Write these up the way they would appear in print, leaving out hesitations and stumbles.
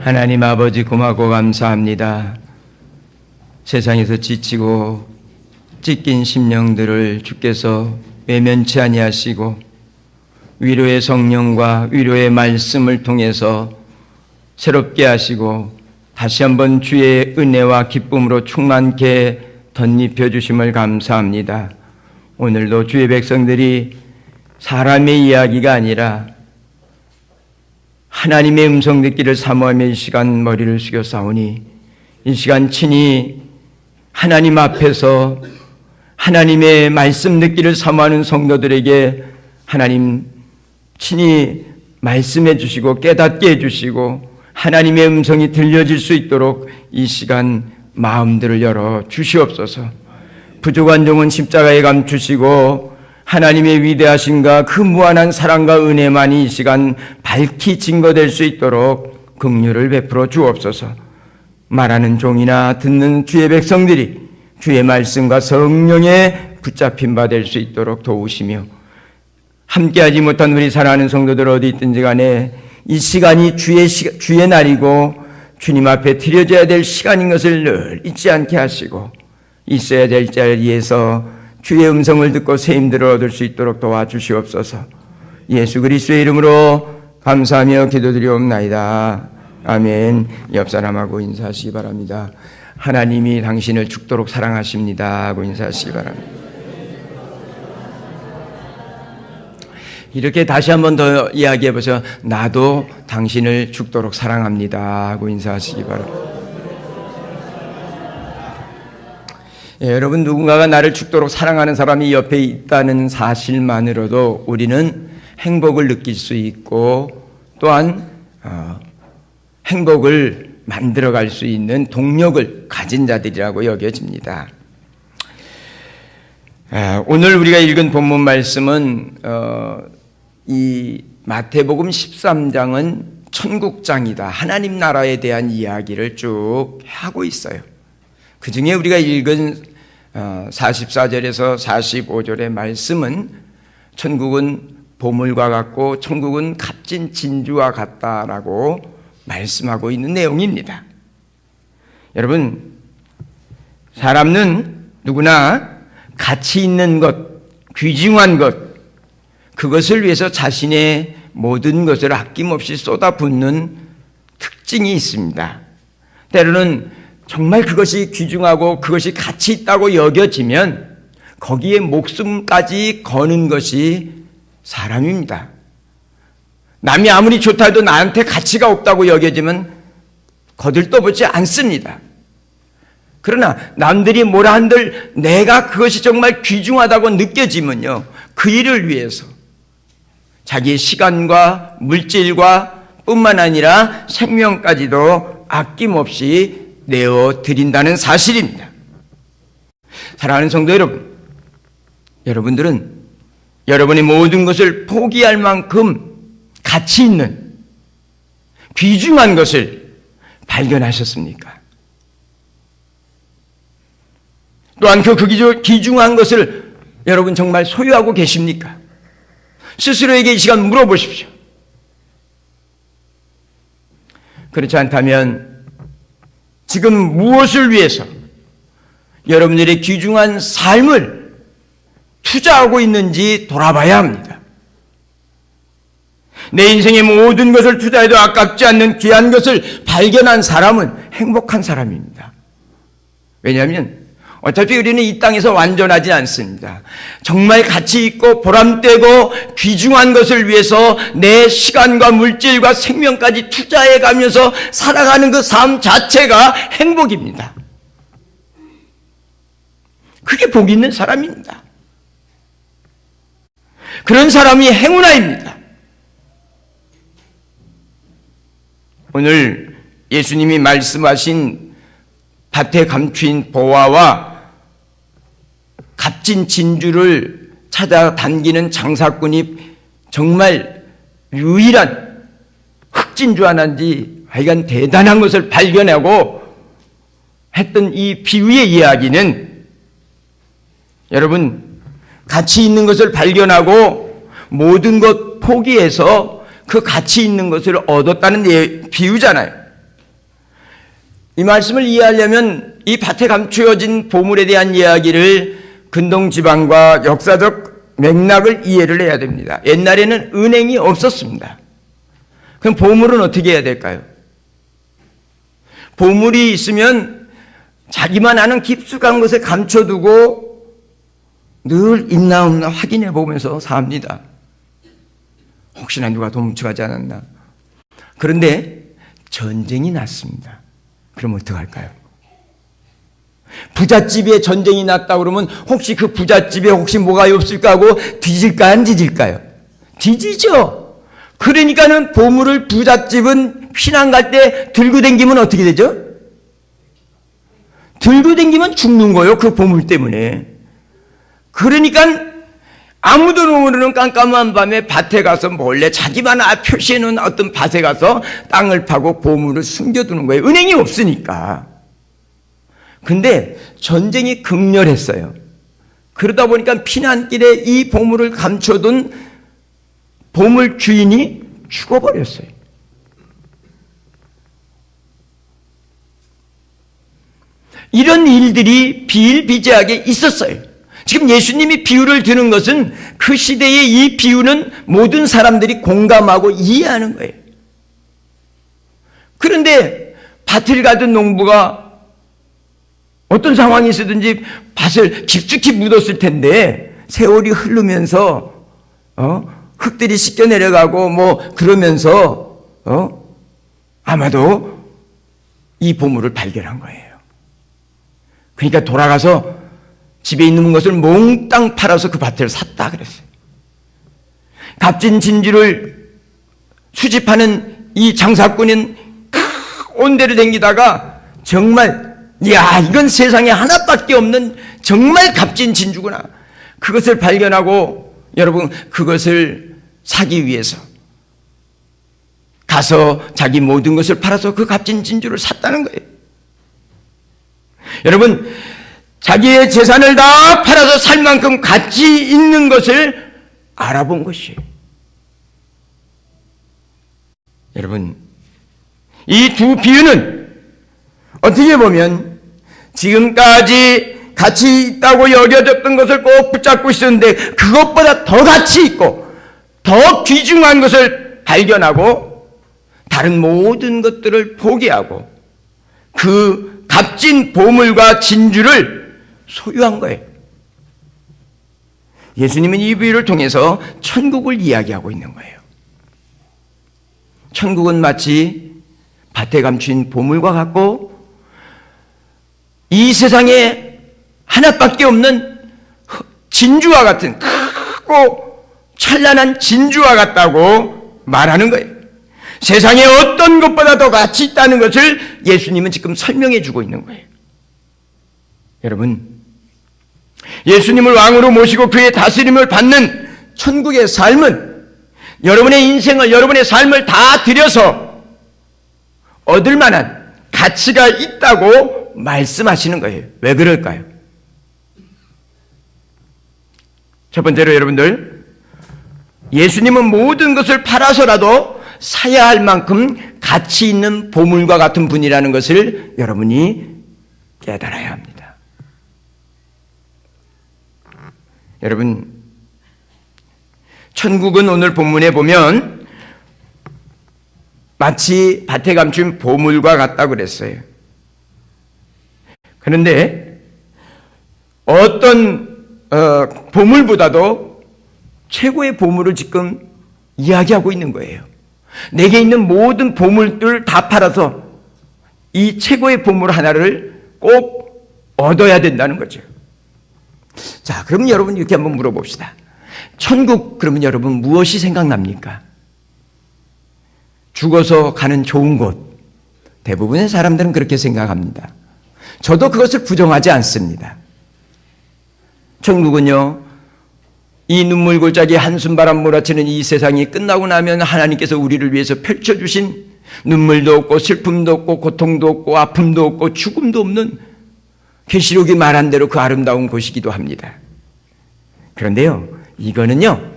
하나님 아버지 고맙고 감사합니다. 세상에서 지치고 찢긴 심령들을 주께서 외면치 아니하시고 위로의 성령과 위로의 말씀을 통해서 새롭게 하시고 다시 한번 주의 은혜와 기쁨으로 충만케 덧입혀 주심을 감사합니다. 오늘도 주의 백성들이 사람의 이야기가 아니라 하나님의 음성 듣기를 사모하며 이 시간 머리를 숙여 싸우니 이 시간 친히 하나님 앞에서 하나님의 말씀 듣기를 사모하는 성도들에게 하나님 친히 말씀해 주시고 깨닫게 해 주시고 하나님의 음성이 들려질 수 있도록 이 시간 마음들을 열어 주시옵소서. 부족한 종은 십자가에 감추시고 하나님의 위대하심과 그 무한한 사랑과 은혜만이 이 시간 밝히 증거될 수 있도록 긍휼을 베풀어 주옵소서. 말하는 종이나 듣는 주의 백성들이 주의 말씀과 성령에 붙잡힌 바 될 수 있도록 도우시며 함께하지 못한 우리 사랑하는 성도들 어디 있든지 간에 이 시간이 주의 날이고 주님 앞에 드려져야 될 시간인 것을 늘 잊지 않게 하시고 있어야 될 자리에서 주의 음성을 듣고 새 힘들을 얻을 수 있도록 도와주시옵소서. 예수 그리스도의 이름으로 감사하며 기도드리옵나이다. 아멘. 옆 사람하고 인사하시기 바랍니다. 하나님이 당신을 죽도록 사랑하십니다 하고 인사하시기 바랍니다. 이렇게 다시 한 번 더 이야기해 보세요. 나도 당신을 죽도록 사랑합니다 하고 인사하시기 바랍니다. 예, 여러분 누군가가 나를 죽도록 사랑하는 사람이 옆에 있다는 사실만으로도 우리는 행복을 느낄 수 있고 또한 행복을 만들어갈 수 있는 동력을 가진 자들이라고 여겨집니다. 오늘 우리가 읽은 본문 말씀은 이 마태복음 13장은 천국장이다. 하나님 나라에 대한 이야기를 쭉 하고 있어요. 그 중에 우리가 읽은 44절에서 45절의 말씀은 천국은 보물과 같고 천국은 값진 진주와 같다라고 말씀하고 있는 내용입니다. 여러분, 사람은 누구나 가치 있는 것, 귀중한 것, 그것을 위해서 자신의 모든 것을 아낌없이 쏟아붓는 특징이 있습니다. 때로는 정말 그것이 귀중하고 그것이 가치 있다고 여겨지면 거기에 목숨까지 거는 것이 사람입니다. 남이 아무리 좋다 해도 나한테 가치가 없다고 여겨지면 거들떠보지 않습니다. 그러나 남들이 뭐라 한들 내가 그것이 정말 귀중하다고 느껴지면요, 그 일을 위해서 자기의 시간과 물질과 뿐만 아니라 생명까지도 아낌없이 내어드린다는 사실입니다. 사랑하는 성도 여러분, 여러분들은 여러분의 모든 것을 포기할 만큼 가치 있는 귀중한 것을 발견하셨습니까? 또한 그 귀중한 것을 여러분 정말 소유하고 계십니까? 스스로에게 이 시간 물어보십시오. 그렇지 않다면 지금 무엇을 위해서 여러분들의 귀중한 삶을 투자하고 있는지 돌아봐야 합니다. 내 인생의 모든 것을 투자해도 아깝지 않는 귀한 것을 발견한 사람은 행복한 사람입니다. 왜냐하면 어차피 우리는 이 땅에서 완전하지 않습니다. 정말 가치 있고 보람되고 귀중한 것을 위해서 내 시간과 물질과 생명까지 투자해 가면서 살아가는 그 삶 자체가 행복입니다. 그게 복 있는 사람입니다. 그런 사람이 행운아입니다. 오늘 예수님이 말씀하신 밭에 감추인 보화와 값진 진주를 찾아 당기는 장사꾼이 정말 유일한 흑진주 하나인지 하여간 대단한 것을 발견하고 했던 이 비유의 이야기는 여러분 가치 있는 것을 발견하고 모든 것 포기해서 그 가치 있는 것을 얻었다는 비유잖아요. 이 말씀을 이해하려면 이 밭에 감추어진 보물에 대한 이야기를 근동지방과 역사적 맥락을 이해를 해야 됩니다. 옛날에는 은행이 없었습니다. 그럼 보물은 어떻게 해야 될까요? 보물이 있으면 자기만 아는 깊숙한 곳에 감춰두고 늘 있나 없나 확인해 보면서 삽니다. 혹시나 누가 도둑질하지 않았나. 그런데 전쟁이 났습니다. 그럼 어떡할까요? 부잣집에 전쟁이 났다 그러면 혹시 그 부잣집에 혹시 뭐가 없을까 하고 뒤질까 안 뒤질까요? 뒤지죠. 그러니까는 보물을 부잣집은 피난 갈 때 들고 다니면 어떻게 되죠? 들고 다니면 죽는 거예요. 그 보물 때문에. 그러니까 아무도 모르는 깜깜한 밤에 밭에 가서 몰래 자기만 표시해 놓은 어떤 밭에 가서 땅을 파고 보물을 숨겨두는 거예요. 은행이 없으니까. 근데 전쟁이 극렬했어요. 그러다 보니까 피난길에 이 보물을 감춰둔 보물 주인이 죽어버렸어요. 이런 일들이 비일비재하게 있었어요. 지금 예수님이 비유를 드는 것은 그 시대의 이 비유는 모든 사람들이 공감하고 이해하는 거예요. 그런데 밭을 가던 농부가 어떤 상황이 있었든지 밭을 깊숙이 묻었을 텐데 세월이 흐르면서 흙들이 씻겨 내려가고 뭐 그러면서 아마도 이 보물을 발견한 거예요. 그러니까 돌아가서 집에 있는 것을 몽땅 팔아서 그 밭을 샀다 그랬어요. 값진 진주를 수집하는 이 장사꾼은 온 데를 댕기다가 정말 이건 세상에 하나밖에 없는 정말 값진 진주구나. 그것을 발견하고 여러분 그것을 사기 위해서 가서 자기 모든 것을 팔아서 그 값진 진주를 샀다는 거예요. 여러분 자기의 재산을 다 팔아서 살 만큼 가치 있는 것을 알아본 것이에요. 여러분 이 두 비유는 어떻게 보면 지금까지 가치 있다고 여겨졌던 것을 꼭 붙잡고 있었는데 그것보다 더 가치 있고 더 귀중한 것을 발견하고 다른 모든 것들을 포기하고 그 값진 보물과 진주를 소유한 거예요. 예수님은 이 비유를 통해서 천국을 이야기하고 있는 거예요. 천국은 마치 밭에 감춘 보물과 같고 이 세상에 하나밖에 없는 진주와 같은 크고 찬란한 진주와 같다고 말하는 거예요. 세상에 어떤 것보다 더 가치 있다는 것을 예수님은 지금 설명해 주고 있는 거예요. 여러분 예수님을 왕으로 모시고 그의 다스림을 받는 천국의 삶은 여러분의 인생을 여러분의 삶을 다 들여서 얻을 만한 가치가 있다고 말씀하시는 거예요. 왜 그럴까요? 첫 번째로 여러분들 예수님은 모든 것을 팔아서라도 사야 할 만큼 가치 있는 보물과 같은 분이라는 것을 여러분이 깨달아야 합니다. 여러분 천국은 오늘 본문에 보면 마치 밭에 감춘 보물과 같다고 그랬어요. 그런데 어떤 보물보다도 최고의 보물을 지금 이야기하고 있는 거예요. 내게 있는 모든 보물들 다 팔아서 이 최고의 보물 하나를 꼭 얻어야 된다는 거죠. 자, 그럼 여러분 이렇게 한번 물어봅시다. 천국 그러면 여러분 무엇이 생각납니까? 죽어서 가는 좋은 곳. 대부분의 사람들은 그렇게 생각합니다. 저도 그것을 부정하지 않습니다. 천국은요, 이 눈물 골짜기 한숨바람 몰아치는 이 세상이 끝나고 나면 하나님께서 우리를 위해서 펼쳐주신 눈물도 없고 슬픔도 없고 고통도 없고 아픔도 없고 죽음도 없는 계시록이 말한 대로 그 아름다운 곳이기도 합니다. 그런데요, 이거는요,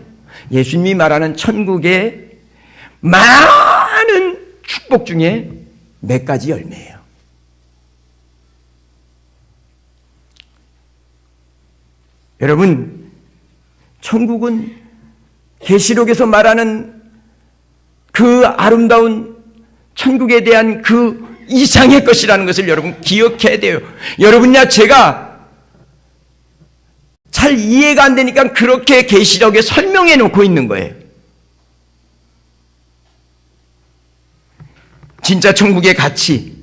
예수님이 말하는 천국의 많은 축복 중에 몇 가지 열매예요. 여러분, 천국은 계시록에서 말하는 그 아름다운 천국에 대한 그 이상의 것이라는 것을 여러분 기억해야 돼요. 여러분이나 제가 잘 이해가 안 되니까 그렇게 계시록에 설명해 놓고 있는 거예요. 진짜 천국의 가치,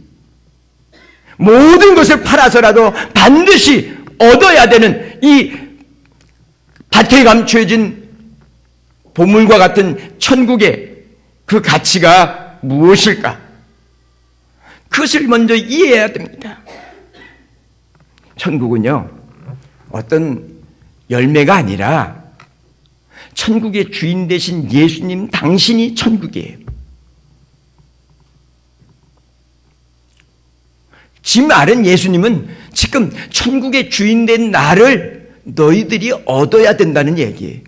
모든 것을 팔아서라도 반드시 얻어야 되는 이 밭에 감춰진 보물과 같은 천국의 그 가치가 무엇일까? 그것을 먼저 이해해야 됩니다. 천국은요, 어떤 열매가 아니라 천국의 주인 되신 예수님 당신이 천국이에요. 지금 말은 예수님은 지금 천국의 주인 된 나를 너희들이 얻어야 된다는 얘기예요.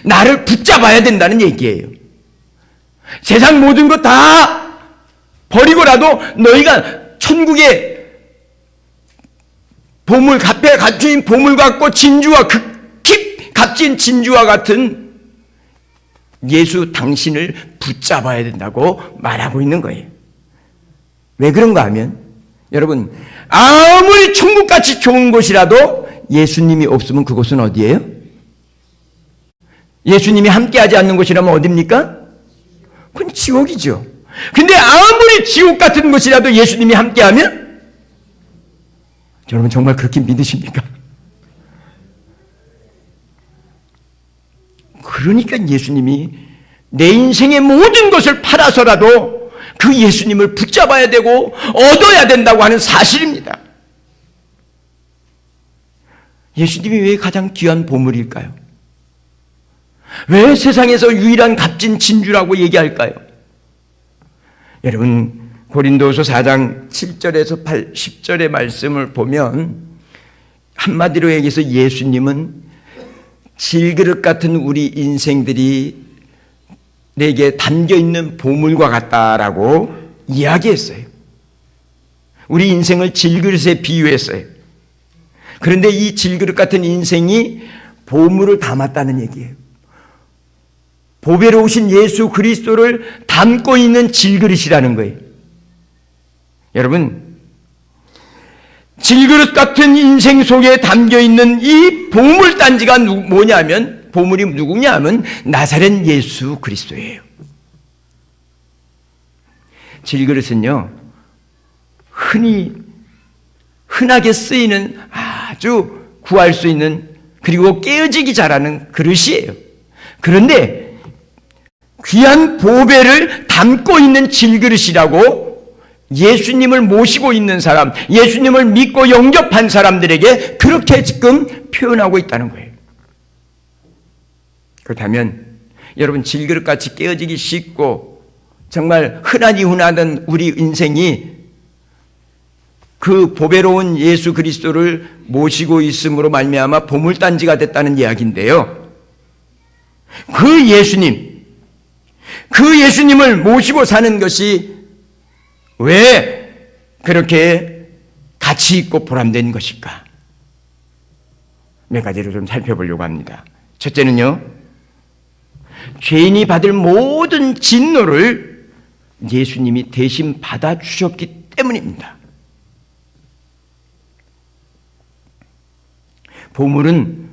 나를 붙잡아야 된다는 얘기예요. 세상 모든 것 다 버리고라도 너희가 천국의 보물, 값에 값진 보물 같고 진주와 값진 진주와 같은 예수 당신을 붙잡아야 된다고 말하고 있는 거예요. 왜 그런가 하면 여러분, 아무리 천국같이 좋은 곳이라도 예수님이 없으면 그곳은 어디예요? 예수님이 함께하지 않는 곳이라면 어디입니까? 그건 지옥이죠. 근데 아무리 지옥 같은 곳이라도 예수님이 함께하면 여러분 정말 그렇게 믿으십니까? 그러니까 예수님이 내 인생의 모든 것을 팔아서라도 그 예수님을 붙잡아야 되고 얻어야 된다고 하는 사실입니다. 예수님이 왜 가장 귀한 보물일까요? 왜 세상에서 유일한 값진 진주라고 얘기할까요? 여러분, 고린도서 4장 7절에서 10절의 말씀을 보면 한마디로 얘기해서 예수님은 질그릇 같은 우리 인생들이 내게 담겨있는 보물과 같다라고 이야기했어요. 우리 인생을 질그릇에 비유했어요. 그런데 이 질그릇 같은 인생이 보물을 담았다는 얘기예요. 보배로우신 예수 그리스도를 담고 있는 질그릇이라는 거예요. 여러분, 질그릇 같은 인생 속에 담겨있는 이 보물단지가 뭐냐면, 보물이 누구냐 하면 나사렛 예수 그리스도예요. 질그릇은요, 흔하게 쓰이는 아주 구할 수 있는, 그리고 깨어지기 잘하는 그릇이에요. 그런데 귀한 보배를 담고 있는 질그릇이라고 예수님을 모시고 있는 사람, 예수님을 믿고 영접한 사람들에게 그렇게 지금 표현하고 있다는 거예요. 그렇다면 여러분, 질그릇같이 깨어지기 쉽고 정말 흔하디 흔하던 우리 인생이 그 보배로운 예수 그리스도를 모시고 있음으로 말미암아 보물단지가 됐다는 이야기인데요. 그 예수님을 모시고 사는 것이 왜 그렇게 가치 있고 보람된 것일까? 몇 가지를 좀 살펴보려고 합니다. 첫째는요, 죄인이 받을 모든 진노를 예수님이 대신 받아주셨기 때문입니다. 보물은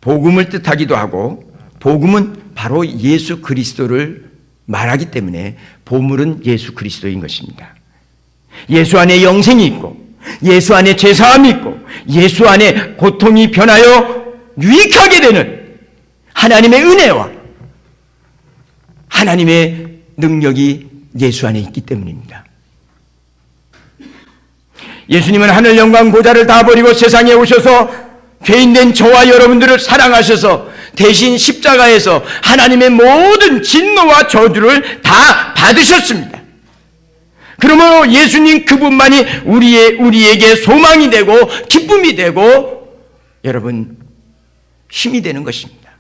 복음을 뜻하기도 하고, 복음은 바로 예수 그리스도를 말하기 때문에 보물은 예수 그리스도인 것입니다. 예수 안에 영생이 있고, 예수 안에 죄사함이 있고, 예수 안에 고통이 변하여 유익하게 되는 하나님의 은혜와 하나님의 능력이 예수 안에 있기 때문입니다. 예수님은 하늘 영광 보좌를 다 버리고 세상에 오셔서 죄인된 저와 여러분들을 사랑하셔서 대신 십자가에서 하나님의 모든 진노와 저주를 다 받으셨습니다. 그러므로 예수님 그분만이 우리에게 소망이 되고 기쁨이 되고 여러분 힘이 되는 것입니다.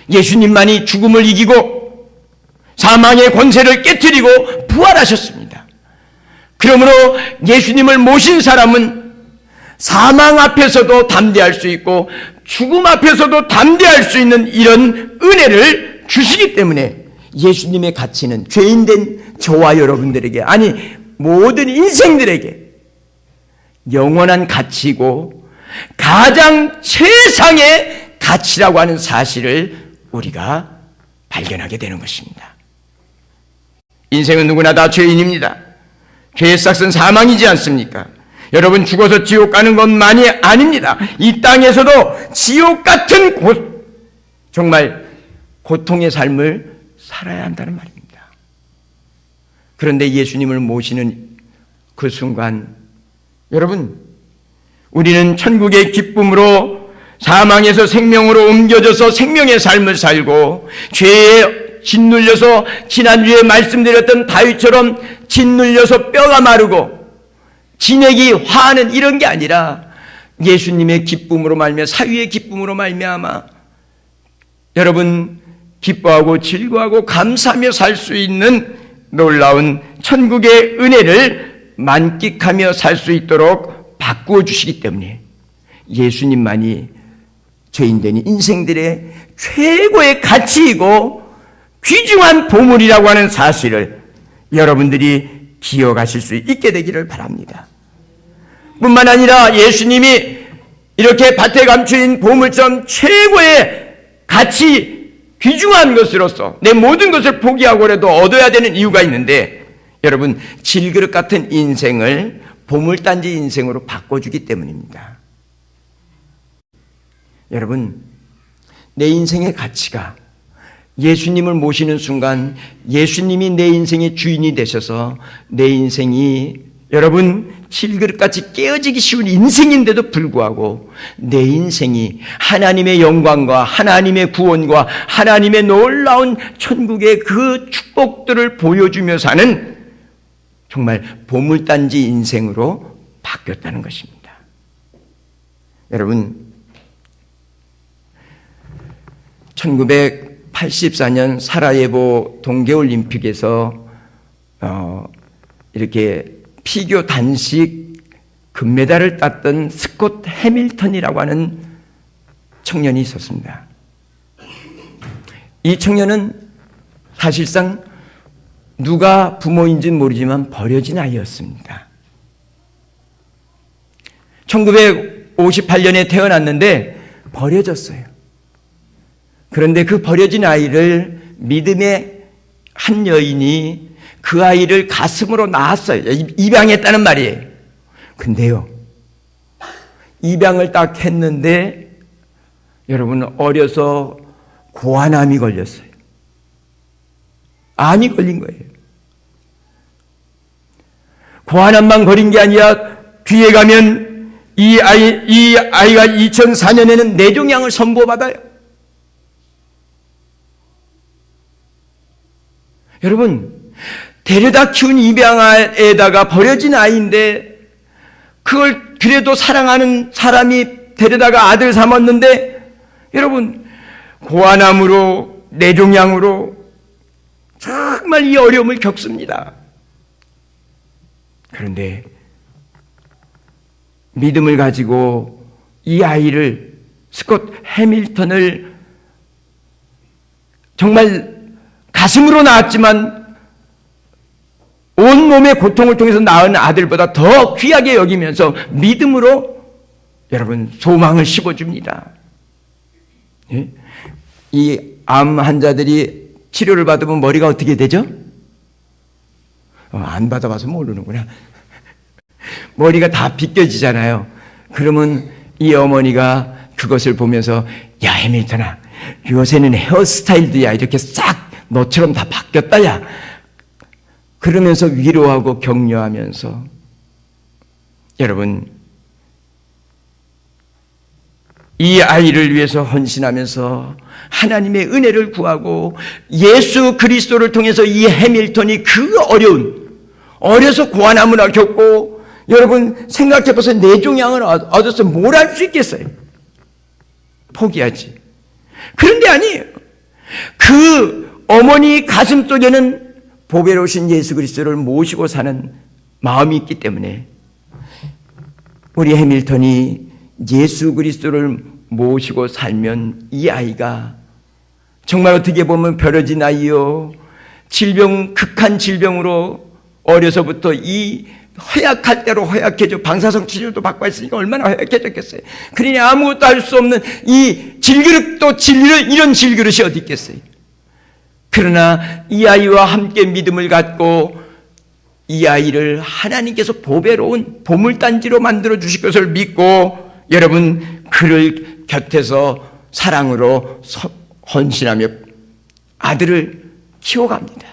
예수님만이 죽음을 이기고 사망의 권세를 깨뜨리고 부활하셨습니다. 그러므로 예수님을 모신 사람은 사망 앞에서도 담대할 수 있고 죽음 앞에서도 담대할 수 있는 이런 은혜를 주시기 때문에 예수님의 가치는 죄인된 저와 여러분들에게, 아니 모든 인생들에게 영원한 가치이고 가장 최상의 가치라고 하는 사실을 우리가 발견하게 되는 것입니다. 인생은 누구나 다 죄인입니다. 죄의 싹은 사망이지 않습니까? 여러분, 죽어서 지옥 가는 것만이 아닙니다. 이 땅에서도 지옥 같은 정말 고통의 삶을 살아야 한다는 말입니다. 그런데 예수님을 모시는 그 순간, 여러분, 우리는 천국의 기쁨으로 사망에서 생명으로 옮겨져서 생명의 삶을 살고, 죄에 짓눌려서 지난주에 말씀드렸던 다윗처럼 짓눌려서 뼈가 마르고 진액이 화하는 이런 게 아니라 예수님의 기쁨으로 말미암아, 사위의 기쁨으로 말미암아 여러분 기뻐하고 즐거워하고 감사하며 살 수 있는 놀라운 천국의 은혜를 만끽하며 살 수 있도록 바꾸어 주시기 때문에 예수님만이 죄인된 인생들의 최고의 가치이고 귀중한 보물이라고 하는 사실을 여러분들이 기억하실 수 있게 되기를 바랍니다. 뿐만 아니라 예수님이 이렇게 밭에 감추인 보물처럼 최고의 가치, 귀중한 것으로서 내 모든 것을 포기하고라도 얻어야 되는 이유가 있는데, 여러분, 질그릇 같은 인생을 보물단지 인생으로 바꿔주기 때문입니다. 여러분, 내 인생의 가치가 예수님을 모시는 순간 예수님이 내 인생의 주인이 되셔서 내 인생이 여러분 질그릇같이 깨어지기 쉬운 인생인데도 불구하고 내 인생이 하나님의 영광과 하나님의 구원과 하나님의 놀라운 천국의 그 축복들을 보여주며 사는 정말 보물단지 인생으로 바뀌었다는 것입니다. 여러분, 1984년 사라예보 동계올림픽에서 이렇게 피겨 단식 금메달을 땄던 스콧 해밀턴이라고 하는 청년이 있었습니다. 이 청년은 사실상 누가 부모인지는 모르지만 버려진 아이였습니다. 1958년에 태어났는데 버려졌어요. 그런데 그 버려진 아이를 믿음의 한 여인이 그 아이를 가슴으로 낳았어요. 입양했다는 말이에요. 근데요, 입양을 딱 했는데 여러분, 어려서 고환암이 걸렸어요. 암이 걸린 거예요. 고환암만 걸린 게 아니라 뒤에 가면 이 아이가 2004년에는 뇌종양을 선고받아요. 여러분, 데려다 키운 입양아에다가 버려진 아이인데 그걸 그래도 사랑하는 사람이 데려다가 아들 삼았는데 여러분, 고환암으로 뇌종양으로 정말 이 어려움을 겪습니다. 그런데 믿음을 가지고 이 아이를, 스콧 해밀턴을 정말 가슴으로 낳았지만 온몸의 고통을 통해서 낳은 아들보다 더 귀하게 여기면서 믿음으로 여러분 소망을 씹어줍니다. 예? 이 암 환자들이 치료를 받으면 머리가 어떻게 되죠? 안 받아봐서 모르는구나. 머리가 다 비껴지잖아요. 그러면 이 어머니가 그것을 보면서, 야, 해밀턴아, 요새는 헤어스타일도 야 이렇게 싹 너처럼 다 바뀌었다 야, 그러면서 위로하고 격려하면서, 여러분, 이 아이를 위해서 헌신하면서 하나님의 은혜를 구하고 예수 그리스도를 통해서 이 해밀턴이 그 어려서 고환암을 겪고 여러분 생각해보세요. 뇌종양을 얻어서 뭘 할 수 있겠어요? 포기하지. 그런데 아니에요. 그 어머니 가슴 속에는 보배로우신 예수 그리스도를 모시고 사는 마음이 있기 때문에 우리 해밀턴이 예수 그리스도를 모시고 살면 이 아이가 정말 어떻게 보면 벼려진 아이요, 극한 질병으로 어려서부터 이 허약할 대로 허약해져 방사성 치료도 받고 했으니까 얼마나 허약해졌겠어요. 그러니 아무것도 할 수 없는 이 이런 질그릇이 어디 있겠어요. 그러나 이 아이와 함께 믿음을 갖고 이 아이를 하나님께서 보배로운 보물단지로 만들어 주실 것을 믿고 여러분 그를 곁에서 사랑으로 헌신하며 아들을 키워갑니다.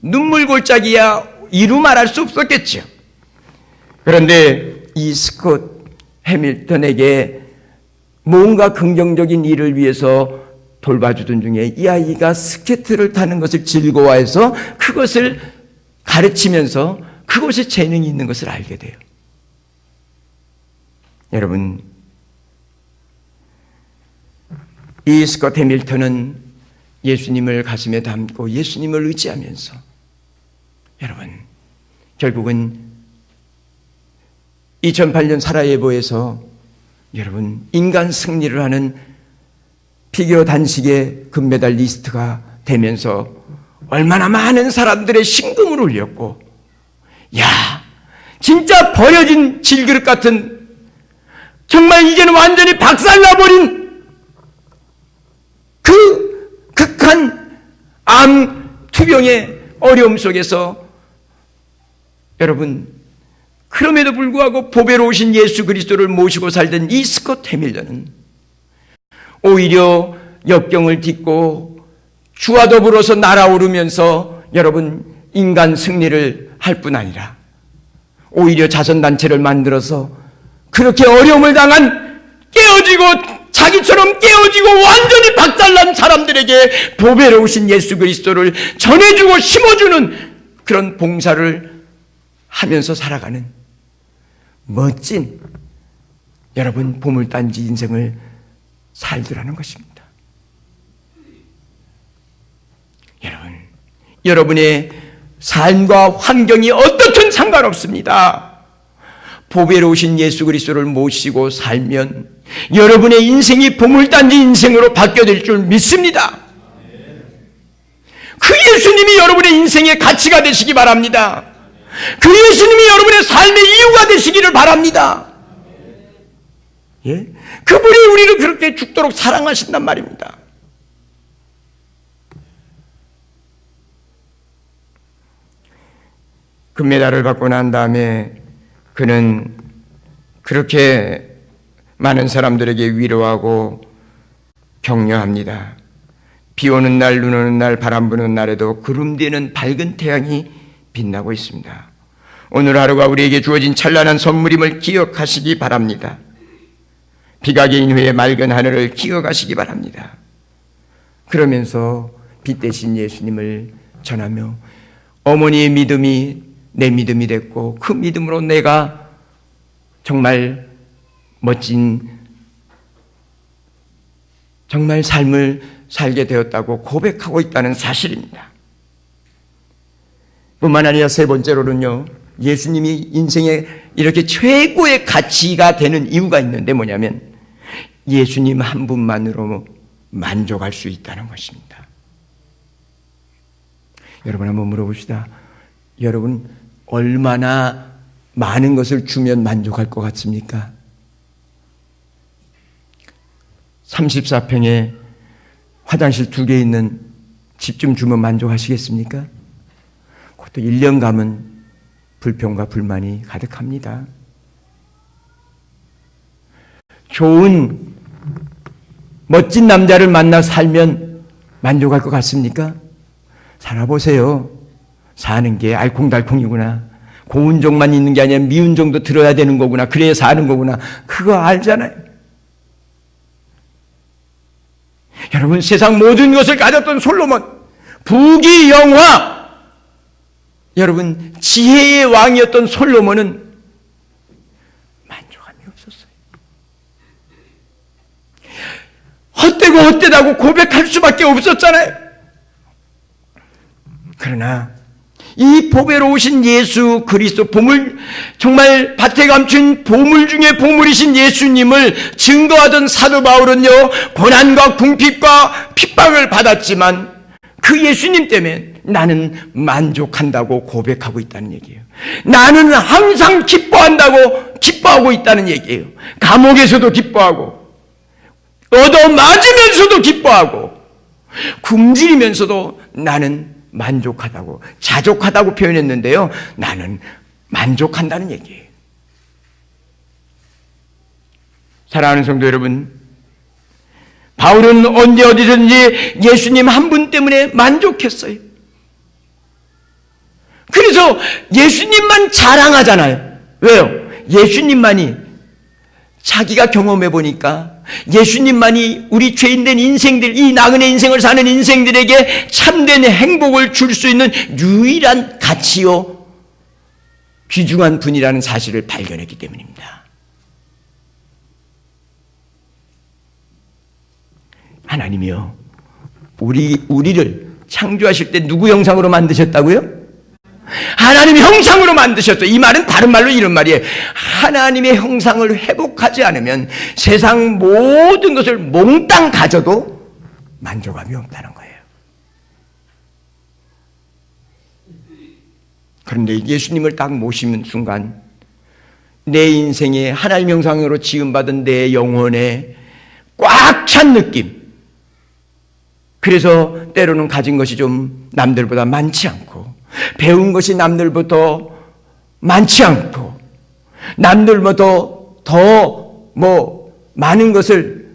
눈물골짜기야 이루 말할 수 없었겠죠. 그런데 이 스콧 해밀턴에게 뭔가 긍정적인 일을 위해서 돌봐주던 중에 이 아이가 스케이트를 타는 것을 즐거워해서 그것을 가르치면서 그것에 재능이 있는 것을 알게 돼요. 여러분, 이 스콧 해밀턴은 예수님을 가슴에 담고 예수님을 의지하면서 여러분 결국은 2008년 사라예보에서 여러분 인간 승리를 하는 피겨 단식의 금메달리스트가 되면서 얼마나 많은 사람들의 심금을 울렸고, 야 진짜 버려진 질그릇 같은 정말 이제는 완전히 박살나버린 그 극한 암 투병의 어려움 속에서 여러분 그럼에도 불구하고 보배로우신 예수 그리스도를 모시고 살던 이 스콧 해밀턴은 오히려 역경을 딛고 주와 더불어서 날아오르면서 여러분 인간 승리를 할 뿐 아니라 오히려 자선단체를 만들어서 그렇게 어려움을 당한 자기처럼 깨어지고 완전히 박살난 사람들에게 보배로우신 예수 그리스도를 전해주고 심어주는 그런 봉사를 하면서 살아가는 멋진 여러분 보물단지 인생을 살더라는 것입니다. 여러분의 삶과 환경이 어떻든 상관없습니다. 보배로우신 예수 그리스도를 모시고 살면 여러분의 인생이 보물단지 인생으로 바뀌어질 줄 믿습니다. 그 예수님이 여러분의 인생의 가치가 되시기 바랍니다. 그 예수님이 여러분의 삶의 이유가 되시기를 바랍니다. 예? 그분이 우리를 그렇게 죽도록 사랑하신단 말입니다. 금메달을 받고 난 다음에 그는 그렇게 많은 사람들에게 위로하고 격려합니다. 비 오는 날, 눈 오는 날, 바람 부는 날에도 구름 뒤에는 밝은 태양이 빛나고 있습니다. 오늘 하루가 우리에게 주어진 찬란한 선물임을 기억하시기 바랍니다. 비가 개인 후에 맑은 하늘을 기억하시기 바랍니다. 그러면서 빛 대신 예수님을 전하며 어머니의 믿음이 내 믿음이 됐고 그 믿음으로 내가 정말 멋진 정말 삶을 살게 되었다고 고백하고 있다는 사실입니다. 뿐만 아니라 세 번째로는요, 예수님이 인생에 이렇게 최고의 가치가 되는 이유가 있는데 뭐냐면 예수님 한 분만으로 만족할 수 있다는 것입니다. 여러분 한번 물어봅시다. 여러분 얼마나 많은 것을 주면 만족할 것 같습니까? 34평에 화장실 2개 있는 집 좀 주면 만족하시겠습니까? 그것도 1년 가면 불평과 불만이 가득합니다. 좋은 멋진 남자를 만나 살면 만족할 것 같습니까? 살아보세요. 사는 게 알콩달콩이구나. 고운 종만 있는 게 아니라 미운 종도 들어야 되는 거구나. 그래야 사는 거구나. 그거 알잖아요. 여러분 세상 모든 것을 가졌던 솔로몬, 부귀영화, 여러분 지혜의 왕이었던 솔로몬은 만족함이 없었어요. 헛되고 헛되다고 고백할 수밖에 없었잖아요. 그러나 이 보배로우신 예수 그리스도, 보물, 정말 밭에 감춘 보물 중에 보물이신 예수님을 증거하던 사도 바울은요, 고난과 궁핍과 핍박을 받았지만 그 예수님 때문에 나는 만족한다고 고백하고 있다는 얘기예요. 나는 항상 기뻐하고 있다는 얘기예요. 감옥에서도 기뻐하고, 얻어맞으면서도 기뻐하고, 굶주리면서도 나는 만족하다고, 자족하다고 표현했는데요, 나는 만족한다는 얘기예요. 사랑하는 성도 여러분, 바울은 언제 어디든지 예수님 한 분 때문에 만족했어요. 그래서 예수님만 자랑하잖아요. 왜요? 예수님만이, 자기가 경험해 보니까 예수님만이 우리 죄인된 인생들, 이 나그네 인생을 사는 인생들에게 참된 행복을 줄 수 있는 유일한 가치요, 귀중한 분이라는 사실을 발견했기 때문입니다. 하나님이요, 우리를 창조하실 때 누구 형상으로 만드셨다고요? 하나님의 형상으로 만드셨어요. 이 말은 다른 말로 이런 말이에요. 하나님의 형상을 회복하지 않으면 세상 모든 것을 몽땅 가져도 만족함이 없다는 거예요. 그런데 예수님을 딱 모시는 순간 내 인생에 하나님 형상으로 지음받은 내 영혼에 꽉 찬 느낌, 그래서 때로는 가진 것이 좀 남들보다 많지 않고, 배운 것이 남들보다 많지 않고, 남들보다 더 많은 것을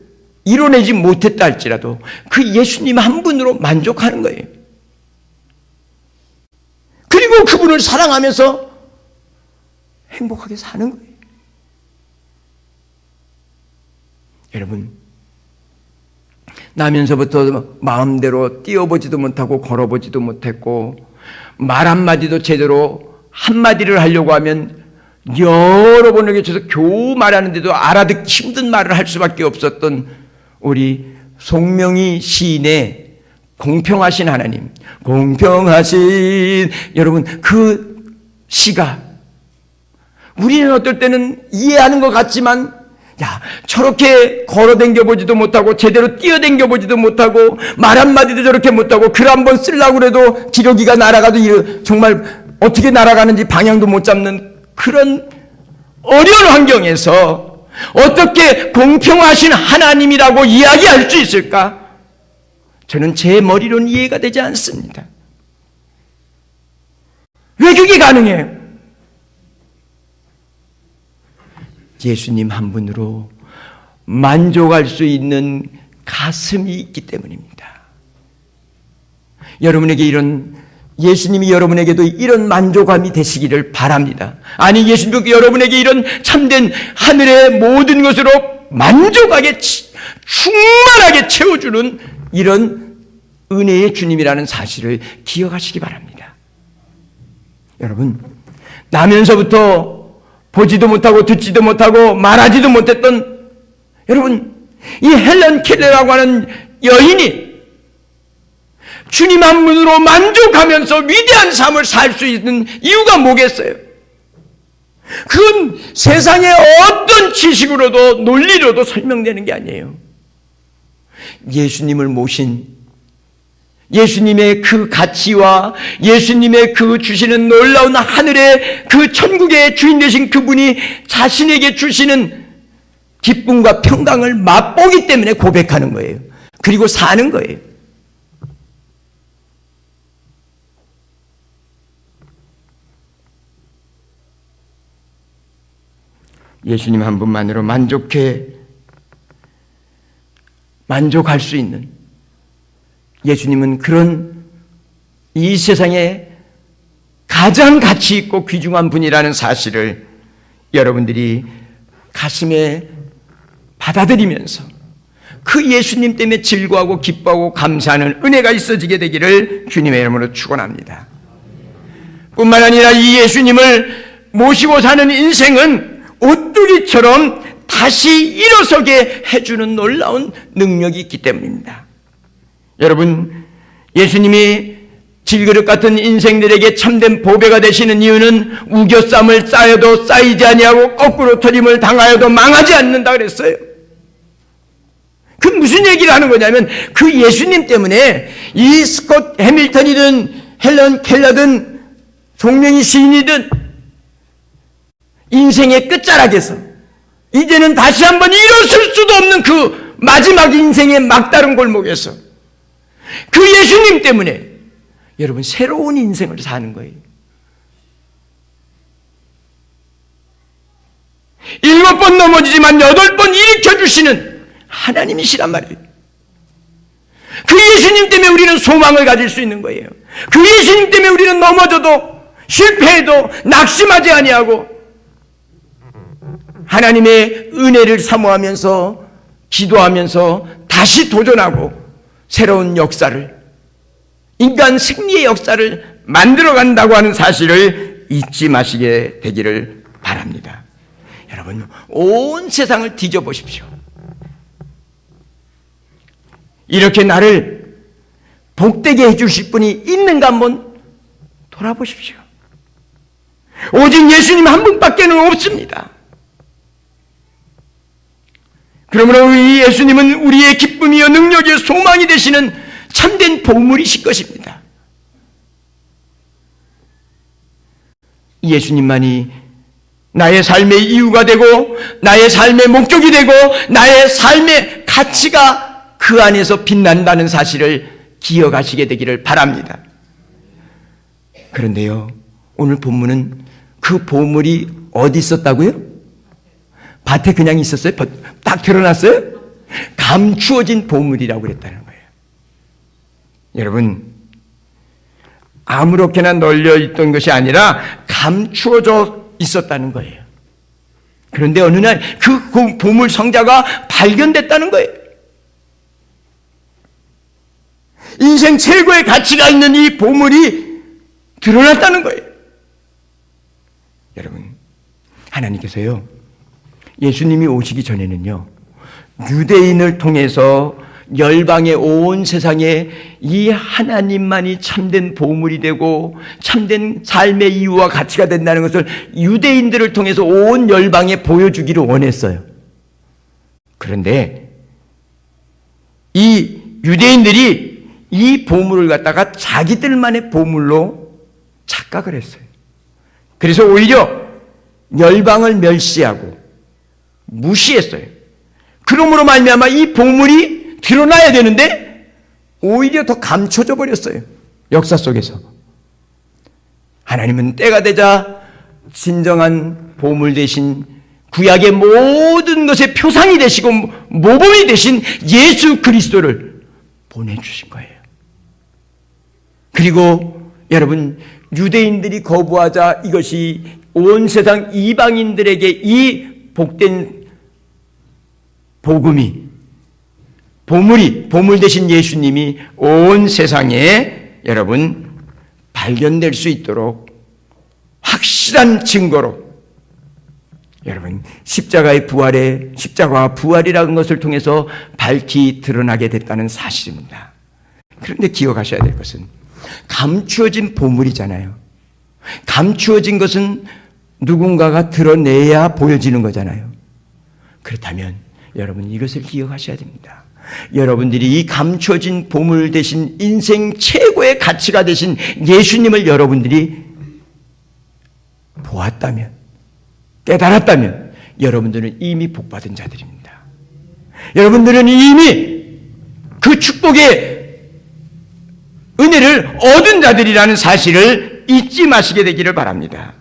이뤄내지 못했다 할지라도 그 예수님 한 분으로 만족하는 거예요. 그리고 그분을 사랑하면서 행복하게 사는 거예요. 여러분, 나면서부터 마음대로 뛰어보지도 못하고 걸어보지도 못했고, 말 한마디도 제대로 한마디를 하려고 하면 여러 번을 거쳐서 겨우 말하는데도 알아듣기 힘든 말을 할 수밖에 없었던 우리 송명희 시인의 공평하신 하나님, 공평하신, 여러분, 그 시가 우리는 어떨 때는 이해하는 것 같지만, 야, 저렇게 걸어댕겨 보지도 못하고 제대로 뛰어댕겨 보지도 못하고 말 한마디도 저렇게 못하고 글 한 번 쓰려고 해도 기러기가 날아가도 정말 어떻게 날아가는지 방향도 못 잡는 그런 어려운 환경에서 어떻게 공평하신 하나님이라고 이야기할 수 있을까? 저는 제 머리로는 이해가 되지 않습니다. 왜 그게 가능해요? 예수님 한 분으로 만족할 수 있는 가슴이 있기 때문입니다. 여러분에게 예수님이 여러분에게도 이런 만족감이 되시기를 바랍니다. 아니, 예수님도 여러분에게 이런 참된 하늘의 모든 것으로 만족하게, 충만하게 채워주는 이런 은혜의 주님이라는 사실을 기억하시기 바랍니다. 여러분, 나면서부터 보지도 못하고 듣지도 못하고 말하지도 못했던, 여러분, 이 헬런 켈러라고 하는 여인이 주님 한 분으로 만족하면서 위대한 삶을 살 수 있는 이유가 뭐겠어요? 그건 세상의 어떤 지식으로도 논리로도 설명되는 게 아니에요. 예수님을 모신 예수님의 그 가치와 예수님의 그 주시는 놀라운 하늘의 그 천국의 주인 되신 그분이 자신에게 주시는 기쁨과 평강을 맛보기 때문에 고백하는 거예요. 그리고 사는 거예요. 예수님 한 분만으로 만족할 수 있는, 예수님은 그런 이 세상에 가장 가치 있고 귀중한 분이라는 사실을 여러분들이 가슴에 받아들이면서 그 예수님 때문에 즐거워하고 기뻐하고 감사하는 은혜가 있어지게 되기를 주님의 이름으로 축원합니다. 뿐만 아니라 이 예수님을 모시고 사는 인생은 오뚜기처럼 다시 일어서게 해주는 놀라운 능력이 있기 때문입니다. 여러분, 예수님이 질그릇 같은 인생들에게 참된 보배가 되시는 이유는 우겨쌈을 쌓여도 쌓이지 아니하고 거꾸로 터짐을 당하여도 망하지 않는다 그랬어요. 그 무슨 얘기를 하는 거냐면 그 예수님 때문에 이 스콧 해밀턴이든 헬런 켈러든 송명희 시인이든 인생의 끝자락에서 이제는 다시 한번 일어설 수도 없는 그 마지막 인생의 막다른 골목에서 그 예수님 때문에 여러분 새로운 인생을 사는 거예요. 7번 넘어지지만 8번 일으켜주시는 하나님이시란 말이에요. 그 예수님 때문에 우리는 소망을 가질 수 있는 거예요. 그 예수님 때문에 우리는 넘어져도 실패해도 낙심하지 아니하고 하나님의 은혜를 사모하면서 기도하면서 다시 도전하고 새로운 역사를, 인간 승리의 역사를 만들어간다고 하는 사실을 잊지 마시게 되기를 바랍니다. 여러분, 온 세상을 뒤져보십시오. 이렇게 나를 복되게 해주실 분이 있는가 한번 돌아보십시오. 오직 예수님 한 분밖에는 없습니다. 그러므로 이 예수님은 우리의 기쁨이요 능력이요 소망이 되시는 참된 보물이실 것입니다. 예수님만이 나의 삶의 이유가 되고 나의 삶의 목적이 되고 나의 삶의 가치가 그 안에서 빛난다는 사실을 기억하시게 되기를 바랍니다. 그런데요, 오늘 본문은 그 보물이 어디 있었다고요? 밭에 그냥 있었어요? 딱 드러났어요? 감추어진 보물이라고 그랬다는 거예요. 여러분, 아무렇게나 널려 있던 것이 아니라 감추어져 있었다는 거예요. 그런데 어느 날 그 보물 상자가 발견됐다는 거예요. 인생 최고의 가치가 있는 이 보물이 드러났다는 거예요. 여러분, 하나님께서요, 예수님이 오시기 전에는요, 유대인을 통해서 열방의 온 세상에 이 하나님만이 참된 보물이 되고 참된 삶의 이유와 가치가 된다는 것을 유대인들을 통해서 온 열방에 보여주기를 원했어요. 그런데 이 유대인들이 이 보물을 갖다가 자기들만의 보물로 착각을 했어요. 그래서 오히려 열방을 멸시하고 무시했어요. 그러므로 말미암아 이 보물이 드러나야 되는데 오히려 더 감춰져 버렸어요. 역사 속에서. 하나님은 때가 되자 진정한 보물 대신 구약의 모든 것의 표상이 되시고 모범이 되신 예수 그리스도를 보내주신 거예요. 그리고 여러분, 유대인들이 거부하자 이것이 온 세상 이방인들에게 이 복된 복음이, 보물 되신 예수님이 온 세상에 여러분 발견될 수 있도록 확실한 증거로 여러분 십자가의 부활에, 십자가와 부활이라는 것을 통해서 밝히 드러나게 됐다는 사실입니다. 그런데 기억하셔야 될 것은 감추어진 보물이잖아요. 감추어진 것은 누군가가 드러내야 보여지는 거잖아요. 그렇다면 여러분 이것을 기억하셔야 됩니다. 여러분들이 이 감춰진 보물 대신 인생 최고의 가치가 되신 예수님을 여러분들이 보았다면, 깨달았다면 여러분들은 이미 복받은 자들입니다. 여러분들은 이미 그 축복의 은혜를 얻은 자들이라는 사실을 잊지 마시게 되기를 바랍니다.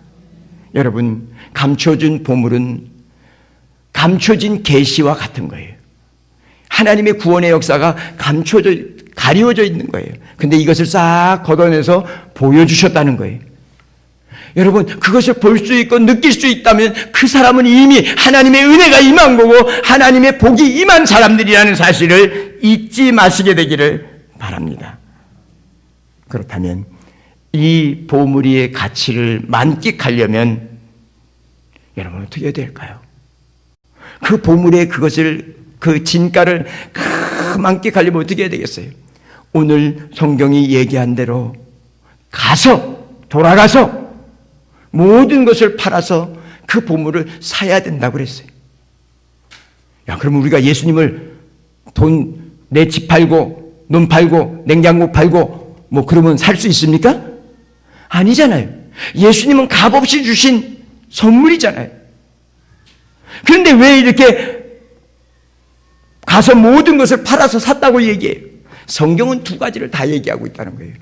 여러분, 감춰진 보물은 감춰진 계시와 같은 거예요. 하나님의 구원의 역사가 가리워져 있는 거예요. 근데 이것을 싹 걷어내서 보여주셨다는 거예요. 여러분, 그것을 볼 수 있고 느낄 수 있다면 그 사람은 이미 하나님의 은혜가 임한 거고 하나님의 복이 임한 사람들이라는 사실을 잊지 마시게 되기를 바랍니다. 그렇다면 이 보물의 가치를 만끽하려면 여러분 어떻게 해야 될까요? 그 보물의 그 진가를 만끽하려면 어떻게 해야 되겠어요? 오늘 성경이 얘기한 대로 돌아가서 모든 것을 팔아서 그 보물을 사야 된다고 그랬어요. 야, 그럼 우리가 예수님을 돈, 내 집 팔고, 눈 팔고, 냉장고 팔고, 뭐 그러면 살 수 있습니까? 아니잖아요. 예수님은 값없이 주신 선물이잖아요. 그런데 왜 이렇게 가서 모든 것을 팔아서 샀다고 얘기해요? 성경은 두 가지를 다 얘기하고 있다는 거예요.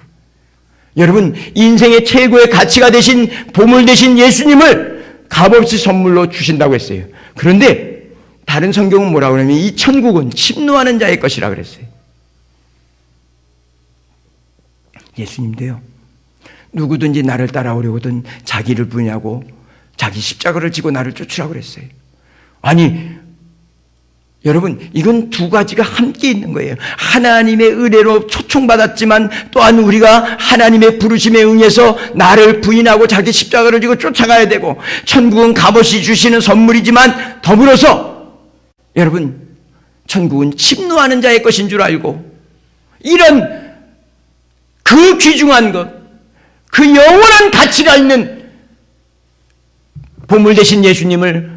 여러분, 인생의 최고의 가치가 되신 보물 되신 예수님을 값없이 선물로 주신다고 했어요. 그런데 다른 성경은 뭐라고 그러냐면 이 천국은 침노하는 자의 것이라 그랬어요. 예수님도요, 누구든지 나를 따라오려거든 자기를 부인하고 자기 십자가를 지고 나를 쫓으라고 그랬어요. 아니, 여러분, 이건 두 가지가 함께 있는 거예요. 하나님의 은혜로 초청받았지만 또한 우리가 하나님의 부르심에 응해서 나를 부인하고 자기 십자가를 지고 쫓아가야 되고, 천국은 값없이 주시는 선물이지만 더불어서 여러분, 천국은 침노하는 자의 것인 줄 알고 이런 그 귀중한 것, 그 영원한 가치가 있는 보물 되신 예수님을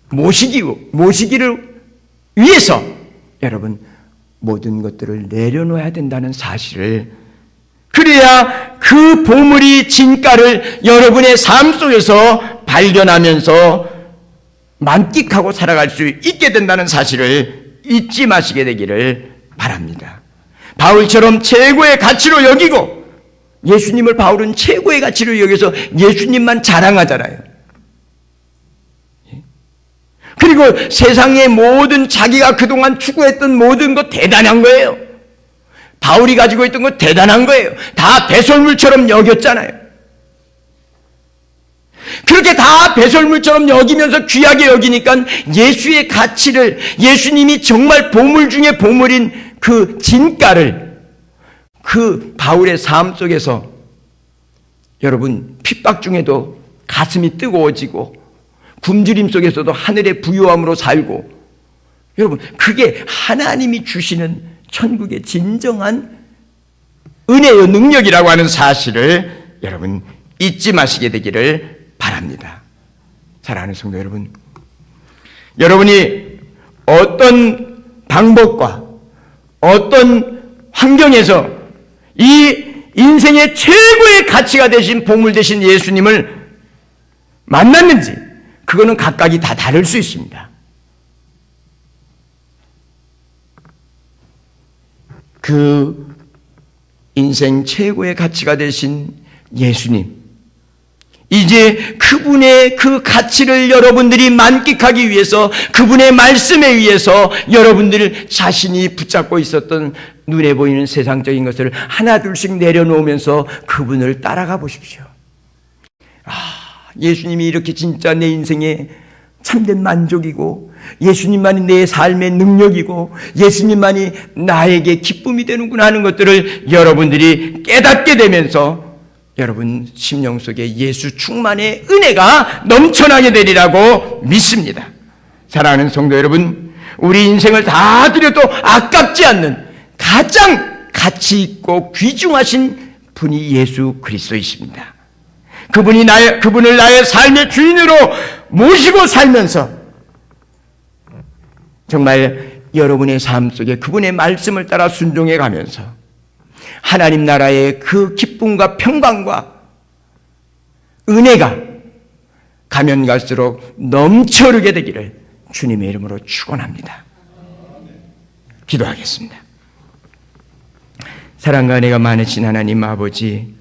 모시기를 위해서 여러분 모든 것들을 내려놓아야 된다는 사실을, 그래야 그 보물이 진가를 여러분의 삶 속에서 발견하면서 만끽하고 살아갈 수 있게 된다는 사실을 잊지 마시게 되기를 바랍니다. 바울처럼 최고의 가치로 여기고, 예수님을 바울은 최고의 가치로 여기서 예수님만 자랑하잖아요. 그리고 세상의 모든 자기가 그동안 추구했던 모든 것 대단한 거예요. 바울이 가지고 있던 것 대단한 거예요. 다 배설물처럼 여겼잖아요. 그렇게 다 배설물처럼 여기면서 귀하게 여기니까 예수의 가치를, 예수님이 정말 보물 중에 보물인 그 진가를 그 바울의 삶 속에서 여러분 핍박 중에도 가슴이 뜨거워지고 굶주림 속에서도 하늘의 부요함으로 살고, 여러분 그게 하나님이 주시는 천국의 진정한 은혜의 능력이라고 하는 사실을 여러분 잊지 마시게 되기를 바랍니다. 사랑하는 성도 여러분, 여러분이 어떤 방법과 어떤 환경에서 이 인생의 최고의 가치가 되신 보물 되신 예수님을 만났는지, 그거는 각각이 다 다를 수 있습니다. 그 인생 최고의 가치가 되신 예수님, 이제 그분의 그 가치를 여러분들이 만끽하기 위해서, 그분의 말씀에 의해서 여러분들 자신이 붙잡고 있었던 눈에 보이는 세상적인 것을 하나둘씩 내려놓으면서 그분을 따라가 보십시오. 예수님이 이렇게 진짜 내 인생의 참된 만족이고, 예수님만이 내 삶의 능력이고, 예수님만이 나에게 기쁨이 되는구나 하는 것들을 여러분들이 깨닫게 되면서 여러분 심령 속에 예수 충만의 은혜가 넘쳐나게 되리라고 믿습니다. 사랑하는 성도 여러분, 우리 인생을 다 드려도 아깝지 않는 가장 가치 있고 귀중하신 분이 예수 그리스도이십니다. 그분을 나의 삶의 주인으로 모시고 살면서 정말 여러분의 삶 속에 그분의 말씀을 따라 순종해 가면서 하나님 나라의 그 기쁨과 평강과 은혜가 가면 갈수록 넘쳐흐르게 되기를 주님의 이름으로 축원합니다. 기도하겠습니다. 사랑과 은혜가 많으신 하나님 아버지,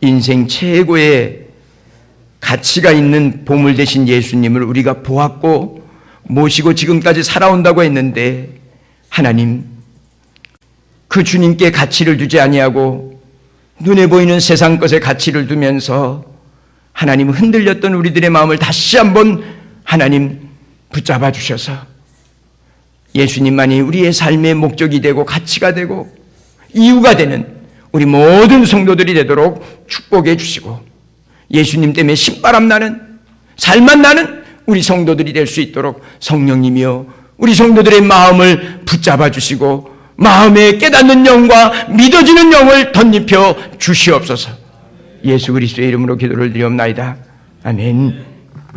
인생 최고의 가치가 있는 보물 되신 예수님을 우리가 보았고 모시고 지금까지 살아온다고 했는데, 하나님 그 주님께 가치를 두지 아니하고 눈에 보이는 세상 것에 가치를 두면서 하나님 흔들렸던 우리들의 마음을 다시 한번 하나님 붙잡아 주셔서 예수님만이 우리의 삶의 목적이 되고 가치가 되고 이유가 되는 우리 모든 성도들이 되도록 축복해 주시고, 예수님 때문에 신바람 나는, 살맛 나는 우리 성도들이 될 수 있도록 성령님이여 우리 성도들의 마음을 붙잡아 주시고 마음에 깨닫는 영과 믿어지는 영을 덧입혀 주시옵소서. 예수 그리스도의 이름으로 기도를 드리옵나이다. 아멘.